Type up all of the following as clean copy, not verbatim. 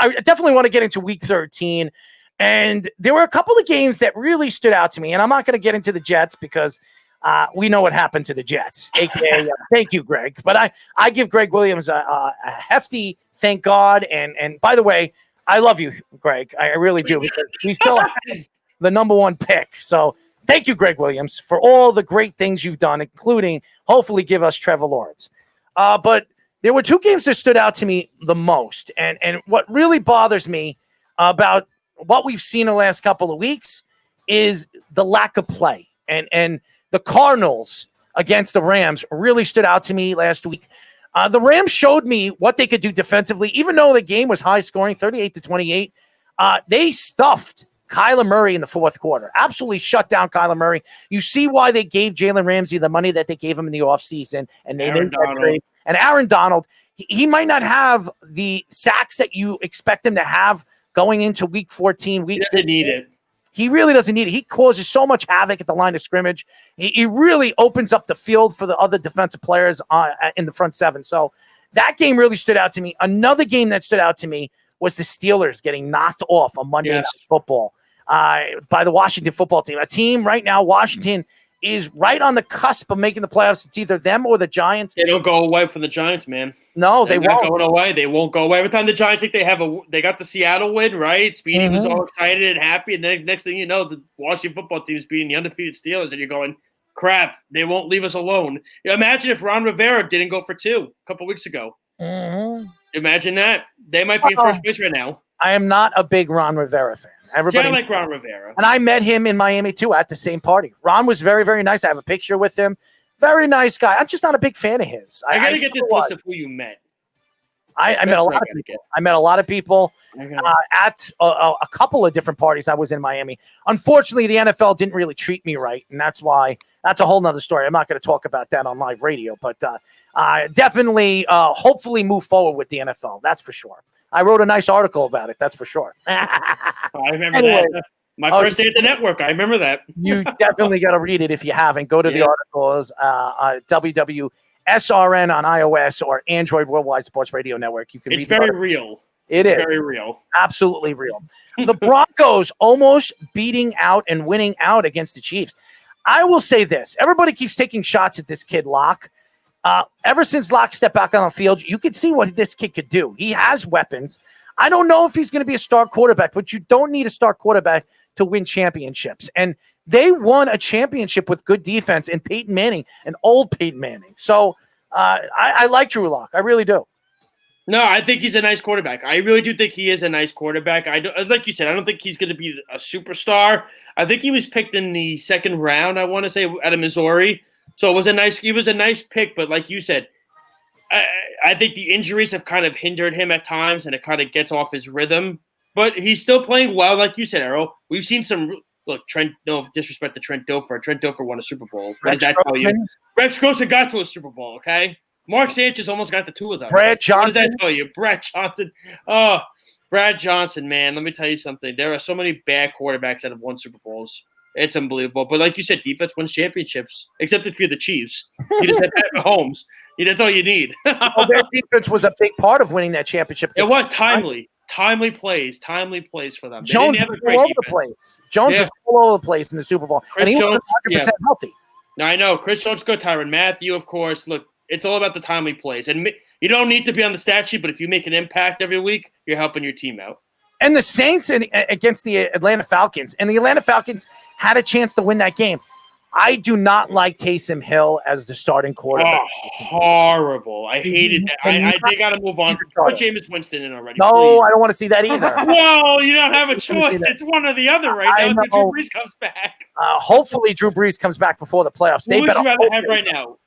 I definitely want to get into Week 13. And there were a couple of games that really stood out to me. And I'm not going to get into the Jets because we know what happened to the Jets, a.k.a. Thank you, Greg. But I give Greg Williams a hefty thank God. And by the way, I love you, Greg. I really do. Because we still have the number one pick. So thank you, Greg Williams, for all the great things you've done, including hopefully give us Trevor Lawrence. But there were two games that stood out to me the most. And what really bothers me about what we've seen the last couple of weeks is the lack of play. And the Cardinals against the Rams really stood out to me last week. The Rams showed me what they could do defensively, even though the game was high scoring, 38-28. They stuffed Kyler Murray in the fourth quarter, absolutely shut down Kyler Murray. You see why they gave Jalen Ramsey the money that they gave him in the offseason, and they made that trade. And Aaron Donald, he might not have the sacks that you expect him to have going into Week 14. He doesn't need it. He really doesn't need it. He causes so much havoc at the line of scrimmage. He really opens up the field for the other defensive players in the front seven. So that game really stood out to me. Another game that stood out to me was the Steelers getting knocked off on Monday Night Football by the Washington football team. A team right now, Washington, is right on the cusp of making the playoffs. It's either them or the Giants. They don't go away from the Giants, man. No, they won't. Not going away. They won't go away. Every time the Giants think they got the Seattle win, right? Speedy was all excited and happy, and then next thing you know, the Washington football team is beating the undefeated Steelers, and you're going, crap, they won't leave us alone. Imagine if Ron Rivera didn't go for 2 a couple weeks ago. Imagine that. They might be in first place right now. I am not a big Ron Rivera fan. Everybody, I like Ron Rivera. And I met him in Miami, too, at the same party. Ron was very, very nice. I have a picture with him. Very nice guy. I'm just not a big fan of his. I got to get this list of who you met. I met a lot of people. I met a lot of people at a couple of different parties I was in Miami. Unfortunately, the NFL didn't really treat me right, and that's why that's a whole nother story. I'm not going to talk about that on live radio, but definitely, hopefully move forward with the NFL. That's for sure. I wrote a nice article about it. That's for sure. I remember that. My first day at the network. I remember that. You definitely got to read it if you haven't. Go to the articles, WWSRN on iOS or Android Worldwide Sports Radio Network. You can. It's very real. It's very real. Absolutely real. The Broncos almost beating out and winning out against the Chiefs. I will say this. Everybody keeps taking shots at this kid, Locke. Ever since Locke stepped back on the field, you can see what this kid could do. He has weapons. I don't know if he's going to be a star quarterback, but you don't need a star quarterback to win championships. And they won a championship with good defense in Peyton Manning, an old Peyton Manning. So I like Drew Lock. I really do. No, I think he's a nice quarterback. I really do think he is a nice quarterback. Like you said, I don't think he's going to be a superstar. I think he was picked in the second round, I want to say, out of Missouri. So he was a nice pick, but like you said, I think the injuries have kind of hindered him at times, and it kind of gets off his rhythm. But he's still playing well, like you said, Errol. We've seen some Trent. No disrespect to Trent Dilfer. Trent Dilfer won a Super Bowl. What does that tell you? Rex Grossman got to a Super Bowl. Okay, Mark Sanchez almost got the 2 of them. Brad Johnson. What does that tell you? Brad Johnson. Oh, Brad Johnson, man. Let me tell you something. There are so many bad quarterbacks that have won Super Bowls. It's unbelievable. But like you said, defense wins championships, except if you're the Chiefs. You just have Pat Mahomes. That's all you need. Well, their defense was a big part of winning that championship. It was timely. Timely plays for them. Jones was all over the place. Jones was all over the place in the Super Bowl. And he was 100% healthy. Now, I know. Chris Jones good. Tyrann Mathieu, of course. Look, it's all about the timely plays. And you don't need to be on the stat sheet, but if you make an impact every week, you're helping your team out. And the Saints against the Atlanta Falcons. And the Atlanta Falcons had a chance to win that game. I do not like Taysom Hill as the starting quarterback. Oh, horrible. I hated that. They got to move on. Put Jameis Winston in already. No, please. I don't want to see that either. Well, you don't have a choice. It's one or the other right now. Drew Brees comes back. Hopefully Drew Brees comes back before the playoffs. Who would you rather have right now?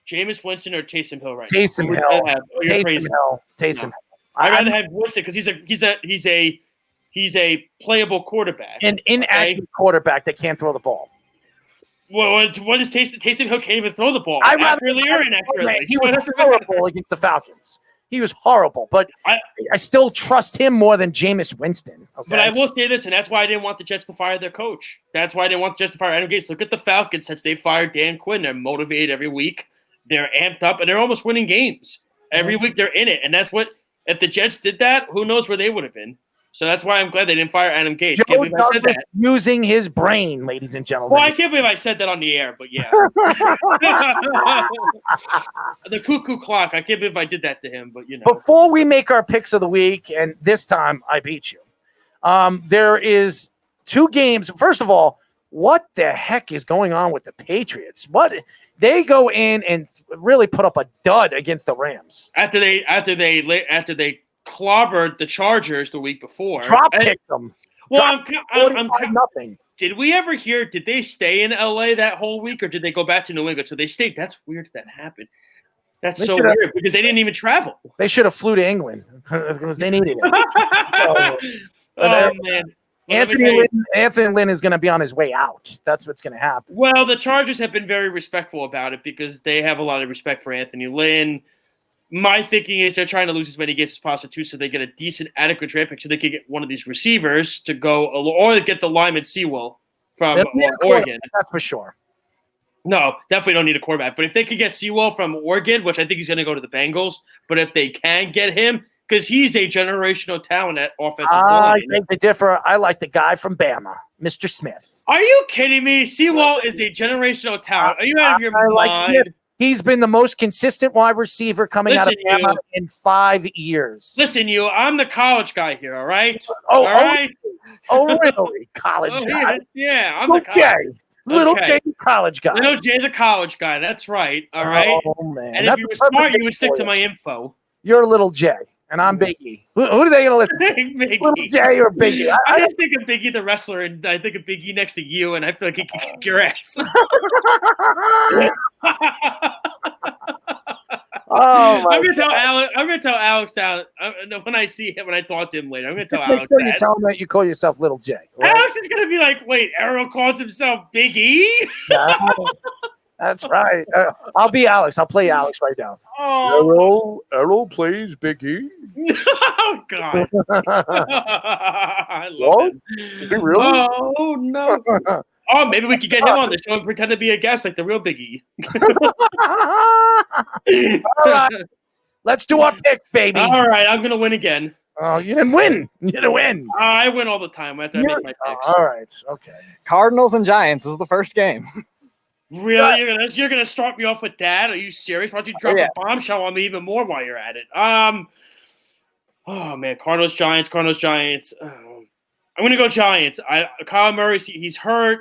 Jameis Winston or Taysom Hill right now? Taysom Hill. Taysom Hill. I'd rather have Winston because he's a playable quarterback. An inaccurate quarterback that can't throw the ball. Well, what is Taysom Hill can't even throw the ball? Accurately or inaccurately? He was horrible against the Falcons. He was horrible, but I still trust him more than Jameis Winston. Okay? But I will say this, and that's why I didn't want the Jets to fire their coach. That's why I didn't want the Jets to fire Adam Gase. Look at the Falcons since they fired Dan Quinn. They're motivated every week. They're amped up, and they're almost winning games. Every week they're in it, and that's what If the Jets did that, who knows where they would have been. So that's why I'm glad they didn't fire Adam Gase. Joe Can't believe I said that. Using his brain, ladies and gentlemen. Well, I can't believe I said that on the air, but yeah. The cuckoo clock. I can't believe I did that to him, but Before we make our picks of the week, and this time I beat you, there is 2 games. First of all, what the heck is going on with the Patriots? What they go in and really put up a dud against the Rams after they clobbered the Chargers the week before. Drop kicked them. Well, I'm nothing. Did we ever hear? Did they stay in LA that whole week, or did they go back to New England? So they stayed. That's weird that happened. That's so weird because they didn't even travel. They should have flew to England because they needed it. Oh man. Anthony Lynn is going to be on his way out. That's what's going to happen. Well, the Chargers have been very respectful about it because they have a lot of respect for Anthony Lynn. My thinking is they're trying to lose as many games as possible too, so they get a decent, adequate draft pick, so they can get one of these receivers to go, or get the lineman Sewell from Oregon. That's for sure. No, definitely don't need a quarterback. But if they could get Sewell from Oregon, which I think he's going to go to the Bengals, but if they can get him, because he's a generational talent at offensive line. I think they differ. I like the guy from Bama, Mr. Smith. Are you kidding me? Sewell is a generational talent. Are you out of your mind? Like Smith. He's been the most consistent wide receiver coming out of Bama in 5 years. Listen, I'm the college guy here, all right? All right? Really? College guy? Yeah, I'm the college guy. Little J, the college guy. Little J, the college guy. That's right, all right? Oh, man. And if you were smart, you would stick to my info. You're Little J, and I'm Biggie. Who are they going to listen to? Little J or Biggie? I just think of Biggie the wrestler, and I think of Biggie next to you, and I feel like he can kick your ass. I'm gonna tell Alex when I see him, when I talk to him later. I'm gonna tell Alex that. You tell him that you call yourself Little J. Right? Alex is gonna be like, "Wait, Errol calls himself Big E." That's right. I'll be Alex. I'll play Alex right now. Oh. Errol plays Big E. Oh God! I love it. Really? Oh no! Oh, maybe we could get him on the show and pretend to be a guest like the real Big E. All right. Let's do our picks, baby. All right. I'm going to win again. Oh, you didn't win. You didn't win. I win all the time after I make my picks. All right. Okay. Cardinals and Giants is the first game. Really? You're gonna start me off with that? Are you serious? Why don't you drop a bombshell on me even more while you're at it? Oh, man. Cardinals, Giants. I'm going to go Giants. Kyler Murray, he's hurt.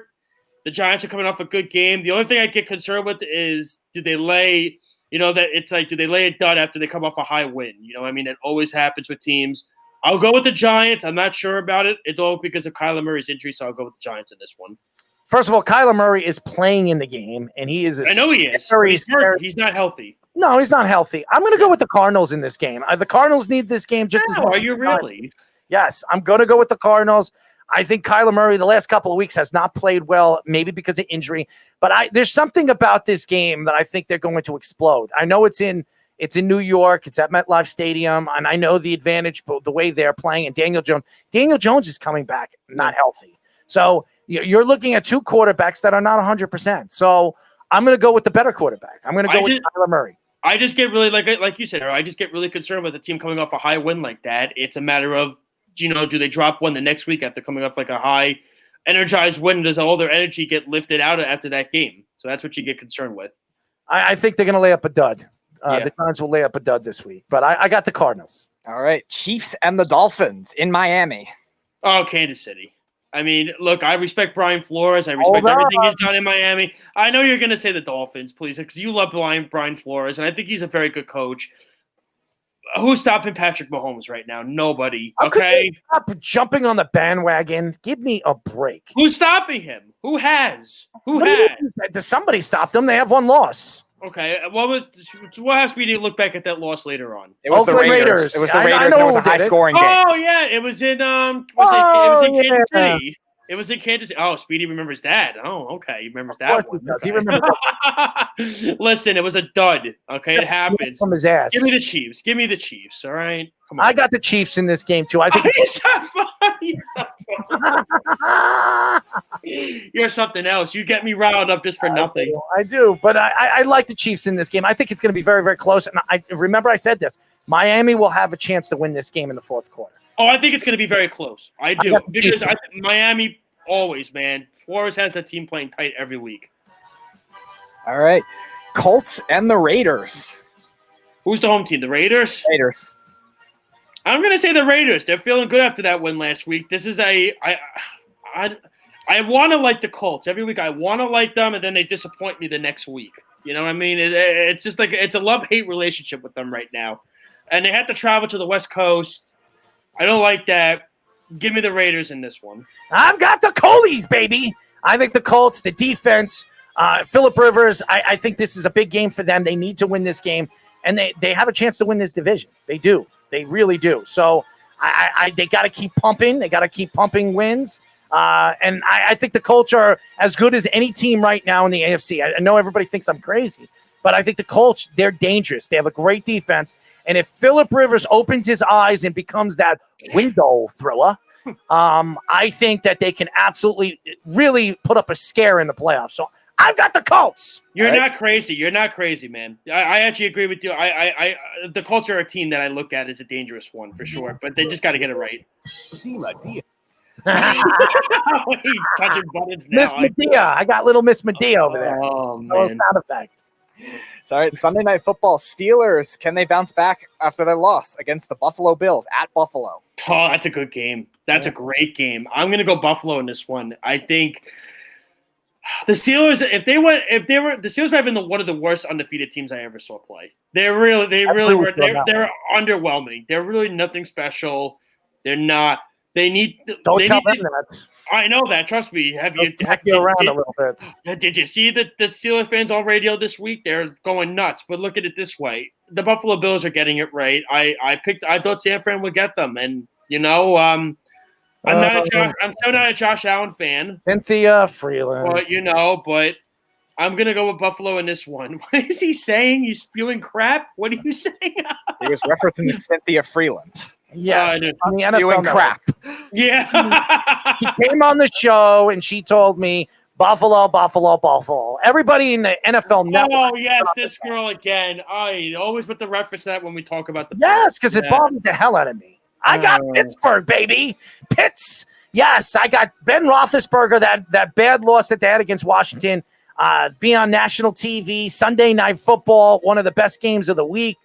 The Giants are coming off a good game. The only thing I get concerned with is do they lay a dud after they come off a high win? It always happens with teams. I'll go with the Giants. I'm not sure about it. It's all because of Kyler Murray's injury, so I'll go with the Giants in this one. First of all, Kyler Murray is playing in the game, and he is I know he is. He's not healthy. No, he's not healthy. I'm going to go with the Cardinals in this game. The Cardinals need this game just as much. Are you really? Yes, I'm going to go with the Cardinals. I think Kyler Murray the last couple of weeks has not played well, maybe because of injury. But there's something about this game that I think they're going to explode. I know it's in New York. It's at MetLife Stadium. And I know the advantage, the way they're playing. And Daniel Jones is coming back not healthy. So you're looking at 2 quarterbacks that are not 100%. So I'm going to go with the better quarterback. I'm going to go with Kyler Murray. I just get really, like you said, I just get really concerned with a team coming off a high win like that. It's a matter of, do they drop one the next week after coming off like a high energized win? Does all their energy get lifted out after that game? So that's what you get concerned with. I think they're going to lay up a dud. The Giants will lay up a dud this week. But I got the Cardinals. All right. Chiefs and the Dolphins in Miami. Oh, Kansas City. I mean, look, I respect Brian Flores. I respect everything he's done in Miami. I know you're going to say the Dolphins, please, because you love Brian Flores, and I think he's a very good coach. Who's stopping Patrick Mahomes right now? Nobody. Okay. Stop jumping on the bandwagon. Give me a break. Who's stopping him? Who has? Somebody stopped him. They have 1 loss. Okay. We'll have Speedy look back at that loss later on. It was the Raiders. It was the Raiders. And it was a high-scoring game. Oh yeah, it was in Kansas City. It was in Kansas City. Oh, Speedy remembers that. Oh, okay. He remembers that one. He remembers that. Listen, it was a dud. Okay, it happens. From his ass. Give me the Chiefs. All right. Come on. I got the Chiefs in this game too. I think You're something else. You get me riled up just for nothing. I do, but I like the Chiefs in this game. I think it's going to be very, very close. And I remember I said this. Miami will have a chance to win this game in the fourth quarter. Oh, I think it's going to be very close. I do. Because Miami always, man. Flores has that team playing tight every week. All right. Colts and the Raiders. Who's the home team? The Raiders? Raiders. I'm going to say the Raiders. They're feeling good after that win last week. This is I want to like the Colts. Every week I want to like them, and then they disappoint me the next week. You know what I mean? It's just like it's a love-hate relationship with them right now. And they have to travel to the West Coast. I don't like that. Give me the Raiders in this one. I've got the Colties, baby. I think the Colts, the defense, Phillip Rivers, I think this is a big game for them. They need to win this game, and they have a chance to win this division. They do. They really do. So they got to keep pumping. They got to keep pumping wins. And I think the Colts are as good as any team right now in the AFC. I know everybody thinks I'm crazy, but I think the Colts, they're dangerous. They have a great defense. And if Phillip Rivers opens his eyes and becomes that window thrower, I think that they can absolutely really put up a scare in the playoffs. So I've got the Colts. You're not crazy. You're not crazy, man. I actually agree with you. The Colts are a team that I look at as a dangerous one for sure, but they just got to get it right. See my deal. Touching buttons now. Miss Medea. I got little Miss Medea over there. Oh, man. Little sound effect. Sorry, Sunday Night Football. Steelers, can they bounce back after their loss against the Buffalo Bills at Buffalo? Oh, that's a good game. That's a great game. I'm going to go Buffalo in this one. I think the Steelers, the Steelers might have been one of the worst undefeated teams I ever saw play. They really were. They're underwhelming. They're really nothing special. They're not. Don't tell them that. I know that. Trust me. Have you around a little bit? Did you see the Steelers fans on radio this week? They're going nuts. But look at it this way: the Buffalo Bills are getting it right. I thought San Fran would get them, and I'm still not a Josh Allen fan. Cynthia Freeland. But I'm gonna go with Buffalo in this one. What is he saying? He's spewing crap. What are you saying? He was referencing Cynthia Freeland. Yeah, spewing crap. Yeah. She came on the show and she told me Buffalo, Buffalo, Buffalo. Everybody in the NFL network. Oh yes, this girl again. I always put the reference to that when we talk about the. Yes, because it bothers the hell out of me. I got Pittsburgh, baby. Pitts. Yes, I got Ben Roethlisberger. That bad loss that they had against Washington. Be on national TV, Sunday Night Football, one of the best games of the week.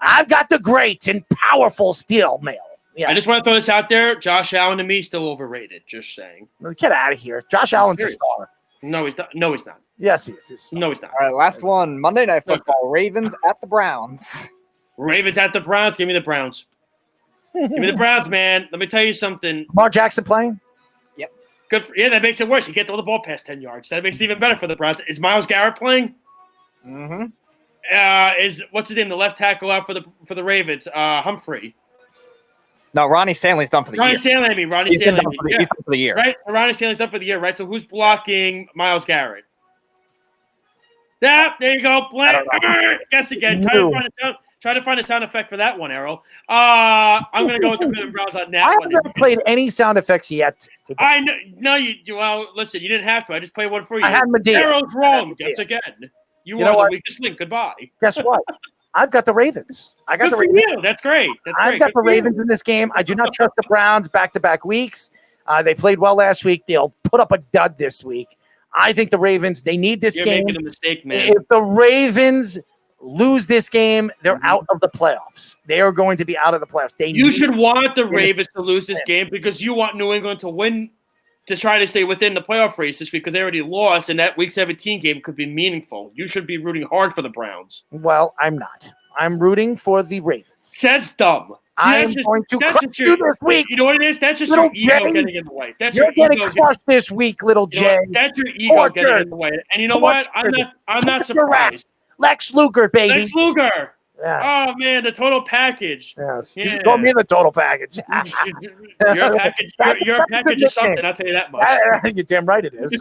I've got the great and powerful steel mail. Yeah. I just want to throw this out there. Josh Allen to me still overrated. Just saying. Get out of here. Josh Allen's a star. No, he's not. No, he's not. Yes, he is. No, he's not. All right, last one. Monday Night Football. Ravens at the Browns. Ravens at the Browns. Give me the Browns. Give me the Browns, man. Let me tell you something. Lamar Jackson playing? Yep. Good. That makes it worse. You can't throw the ball past 10 yards. That makes it even better for the Browns. Is Myles Garrett playing? Mm-hmm. Is what's his name? The left tackle out for the Ravens. Humphrey. No, Ronnie Stanley's done for the year. Ronnie Stanley. He's done for the year. Right? Ronnie Stanley's done for the year, right? So who's blocking Myles Garrett? Yeah, there you go. Guess again. Try to find a sound effect for that one, Errol. I'm going to go with the Cleveland Browns on that one. I haven't played any sound effects yet. I know. No, well, listen, you didn't have to. I just played one for you. I had Medea. Errol's wrong. Guess again. You are the weakest link. Goodbye. Guess what? I've got the Ravens. I got Good the for Ravens. You. That's great. I've got the Ravens in this game. I do not trust the Browns back-to-back weeks. They played well last week. They'll put up a dud this week. I think the Ravens, they need this game. You're making a mistake, man. If the Ravens lose this game, they're out of the playoffs. They are going to be out of the playoffs. You should want the Ravens to lose this game because you want New England to win to try to stay within the playoff race this week because they already lost, and that Week 17 game could be meaningful. You should be rooting hard for the Browns. Well, I'm not. I'm rooting for the Ravens. Says dumb. I'm going to crush you this week. You know what it is? That's just your ego getting in the way. That's You're getting crushed this week, little Jay. That's your ego getting in the way. And you know what? I'm not surprised. Lex Luger, baby. Lex Luger. Yes. Oh man, the total package. Yes. Yeah. You told me the total package. Your package. Your package is something. I'll tell you that much. You're damn right it is.